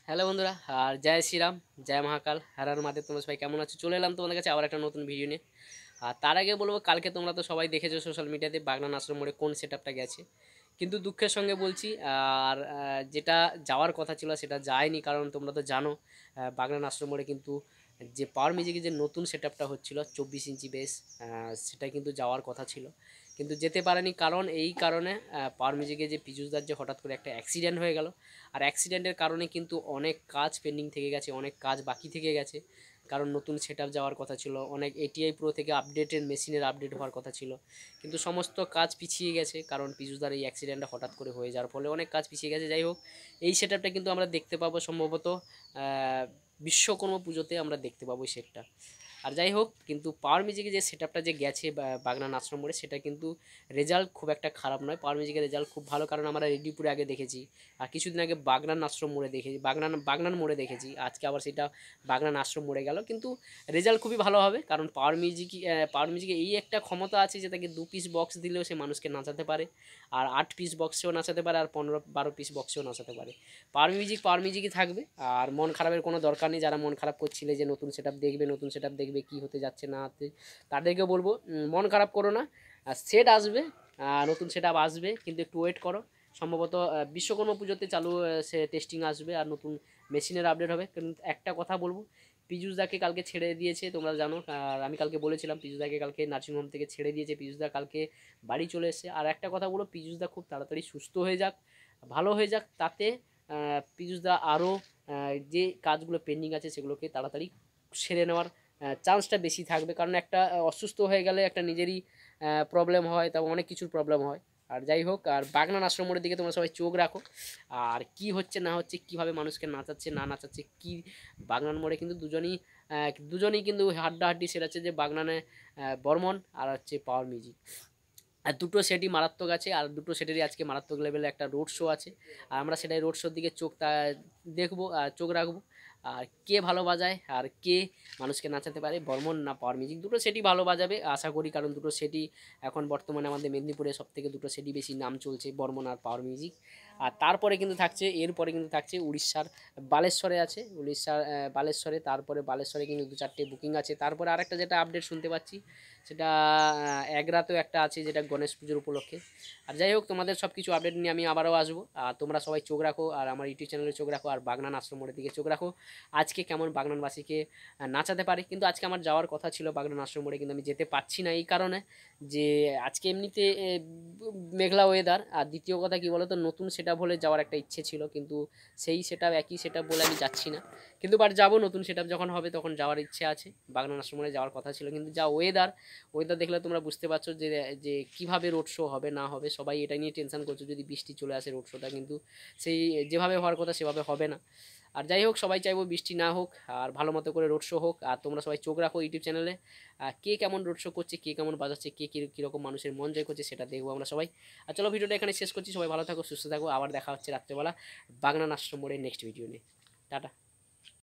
Hello বন্ধুরা, আর জয় শ্রীরাম, জয় মহাকাল, হর মহাদেব। তোমরা সবাই কেমন আছো? চলে এলাম তোমাদের কাছে আবার একটা নতুন ভিডিও নিয়ে। আর তার আগে বলবো, কালকে তোমরা তো সবাই দেখেছো সোশ্যাল মিডিয়াতে বাগনান আশ্রম মোড়ে কোন সেট আপটা গেছে। কিন্তু দুঃখের সঙ্গে বলছি, আর যেটা যাওয়ার কথা ছিল সেটা যায়নি, কারণ তোমরা তো জানো বাগনান আশ্রম মোড়ে কিন্তু যে পাওয়ার মিউজিকের যে নতুন সেট আপটা হচ্ছিলো 24 ইঞ্চি বেস, সেটা কিন্তু যাওয়ার কথা ছিল, কিন্তু যেতে পারেনি। কারণ এই কারণে পাওয়ার মিউজিকে যে পীযূষদার যে হঠাৎ করে একটা অ্যাক্সিডেন্ট হয়ে গেল, আর অ্যাক্সিডেন্টের কারণে কিন্তু অনেক কাজ পেন্ডিং থেকে গেছে, অনেক কাজ বাকি থেকে গেছে। কারণ নতুন সেট আপ যাওয়ার কথা ছিল, অনেক এটিআই প্রো থেকে আপডেটের মেশিনের আপডেট হওয়ার কথা ছিল, কিন্তু সমস্ত কাজ পিছিয়ে গেছে। কারণ পীযূষদার এই অ্যাক্সিডেন্টটা হঠাৎ করে হয়ে যাওয়ার ফলে অনেক কাজ পিছিয়ে গেছে। যাই হোক, এই সেট আপটা কিন্তু আমরা দেখতে পাবো সম্ভবত বিশ্বকর্মা পুজোতে আমরা দেখতে পাবো এই সেটটা। আর যাই হোক, কিন্তু পাওয়ার মিউজিকে যে সেট আপটা যে গেছে বাগনান আশ্রম মোড়ে, সেটা কিন্তু রেজাল্ট খুব একটা খারাপ নয়। পাওয়ার মিউজিকের রেজাল্ট খুব ভালো, কারণ আমরা রেডিপুরে আগে দেখেছি, আর কিছুদিন আগে বাগনান আশ্রম মোড়ে দেখেছি, বাগনান মোড়ে দেখেছি, আজকে আবার সেটা বাগনান আশ্রম মোড়ে গেল। কিন্তু রেজাল্ট খুবই ভালো হবে, কারণ পাওয়ার মিউজিকে এই একটা ক্ষমতা আছে যে তাকে 2 পিস বক্স দিলেও সে মানুষকে নাচাতে পারে, আর 8 পিস বক্সেও নাচাতে পারে, আর 15-12 পিস বক্সেও নাচাতে পারে। পাওয়ার মিউজিকই থাকবে। আর মন খারাপের কোনো দরকার নেই। যারা মন খারাপ করছিলে যে নতুন সেট আপ দেখবে, নতুন সেট আপ দেখবে, কী হতে যাচ্ছে না হতে, তাদেরকে বলবো মন খারাপ করো না। আর সেট আসবে, নতুন সেট আপ আসবে, কিন্তু একটু ওয়েট করো। সম্ভবত বিশ্বকর্মা পুজোতে চালু সে টেস্টিং আসবে, আর নতুন মেশিনের আপডেট হবে। কিন্তু একটা কথা বলবো, পীযূষদাকে কালকে ছেড়ে দিয়েছে, তোমরা জানো। আর আমি কালকে বলেছিলাম পীযূষদাকে কালকে নার্সিংহোম থেকে ছেড়ে দিয়েছে, পীযূষদা কালকে বাড়ি চলে এসেছে। আর একটা কথা বলো, পীযূষদা খুব তাড়াতাড়ি সুস্থ হয়ে যাক, ভালো হয়ে যাক, তাতে পীযূষদা আরও যে কাজগুলো পেন্ডিং আছে সেগুলোকে তাড়াতাড়ি সেরে নেওয়ার চান্সটা বেশি থাকবে। কারণ একটা অসুস্থ হয়ে গেলে একটা নিজেরই প্রবলেম হয়, তেমন অনেক কিছুর প্রবলেম হয়। আর যাই হোক, আর বাগনান আশ্রম মোড়ের দিকে তোমরা সবাই চোখ রাখো, আর কি হচ্ছে না হচ্ছে, কীভাবে মানুষকে নাচাচ্ছে না নাচাচ্ছে কি। বাগনান মোড়ে কিন্তু দুজনেই কিন্তু হাড্ডাহাড্ডি সেরাচ্ছে, যে বাগনানে বর্মন আর হচ্ছে পাওয়ার মিউজিক। আর দুটো সেটই মারাত্মক আছে, আর দুটো সেটেরই আজকে মারাত্মক লেভেলে একটা রোড শো আছে। আর আমরা সেটাই রোড শোর দিকে দেখবো, আর চোখ রাখবো। আর কে ভালো বাজায় আর কে মানুষকে নাচাতে পারে, বর্মন না পাওয়ার মিউজিক, দুটো সেটই ভালো বাজাবে আশা করি। কারণ দুটো সেটই এখন বর্তমানে আমাদের মেদিনীপুরে সব থেকে দুটো সেটই বেশি নাম চলছে, বর্মন আর পাওয়ার মিউজিক। আর তারপরে কিন্তু থাকছে, এরপরে কিন্তু থাকছে উড়িষ্যার বালেশ্বরে আছে, উড়িষ্যার বালেশ্বরে। তারপরে বালেশ্বরে কিন্তু 2-4টে বুকিং আছে। তারপরে আরেকটা যেটা আপডেট শুনতে পাচ্ছি, সেটা এগরাতেও একটা আছে, যেটা গণেশ পুজোর উপলক্ষে। আর যাই হোক, তোমাদের সব কিছু আপডেট নিয়ে আমি আবারও আসবো। আর তোমরা সবাই চোখ রাখো, আর আমার ইউটিউব চ্যানেলে চোখ রাখো, আর বাগনান আশ্রমের দিকে চোখ রাখো। আজকে কেমন বাগনানবাসীকে নাচাতে পারে। কিন্তু আজকে আমার যাওয়ার কথা ছিল বাগনান আশ্রমে, কিন্তু আমি যেতে পারছি না এই কারণে যে আজকে এমনিতে মেঘলা ওয়েদার। আর দ্বিতীয় কথা কি বলো তো, নতুন সেট আপ হলে যাওয়ার একটা ইচ্ছে ছিল, কিন্তু সেই সেট আপ একই সেট আপ বলে আমি যাচ্ছি না। কিন্তু বাট যাবো, নতুন সেট আপ যখন হবে তখন যাওয়ার ইচ্ছে আছে। বাগনান আশ্রমে যাওয়ার কথা ছিল, কিন্তু যা ওয়েদার দেখলে তোমরা বুঝতে পারছো যে যে কীভাবে রোড শো হবে না হবে। সবাই এটা নিয়ে টেনশন করছো, যদি বৃষ্টি চলে আসে রোড শোটা কিন্তু সেই যেভাবে হওয়ার কথা সেভাবে হবে না। আর যাই হোক, সবাই চাইবো বৃষ্টি না হোক, আর ভালো মতো করে রোড শো হোক। আর তোমরা সবাই চোখ রাখো ইউটিউব চ্যানেলে, কে কেমন রোড শো করছে, কে কেমন বাজাচ্ছে, কে কীরকম মানুষের মন জয় করছে, সেটা দেখবো আমরা সবাই। আর চলো, ভিডিওটা এখানে শেষ করছি। সবাই ভালো থাকো, সুস্থ থাকো, আবার দেখা হচ্ছে রাত্রেবেলা বাগনান আশ্রম মোড়ে নেক্সট ভিডিও নিয়ে। টাটা।